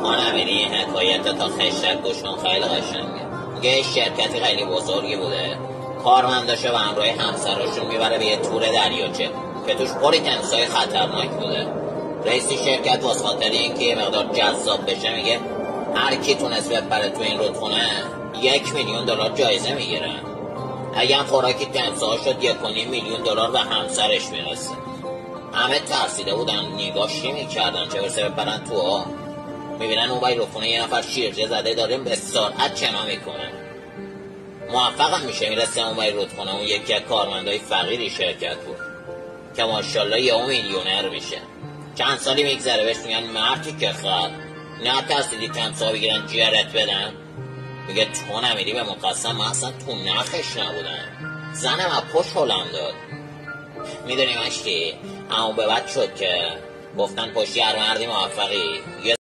امیری حکایت تا خشتک گوشون خیلی قشنگه. میگه شرکتی خیلی بزرگی بوده، کارمنداشو و همراه همسراشون میبره به یه تور دریاچه که توش پری تنسای خطرناک بوده. رئیس شرکت واسه خاطر اینکه یه مقدار جذاب بشه میگه هر کی تونست بپره تو این رودخونه $1,000,000 جایزه میگیره. اگه هم خوراکی تنسا شد $1,500,000 به همسرش میرسه. همه ترسیده بودن، نگاش نمی‌کردن چه برسه بپرن تو آب. میبینن اون بای رودخونه یه نفر شیرجه زده داره به سرعت شنا میکنه. موفقم میشه میرسه اون بای رودخونه. اون یکی از کارمندای فقیری شرکت بود که ماشاءالله یهو میلیونر میشه. چند سالی میگذره بهش میگن مردی که خواهد نه ترسیدی تمسا بگیرن جیرت بدن؟ میگه تو نمیری به مقسم، من اصلا تو نخش نبودم، زنم از پشت هلم داد. میدونی مشتی همون به بعد شد که گفتن پشتی هر مردی موفقی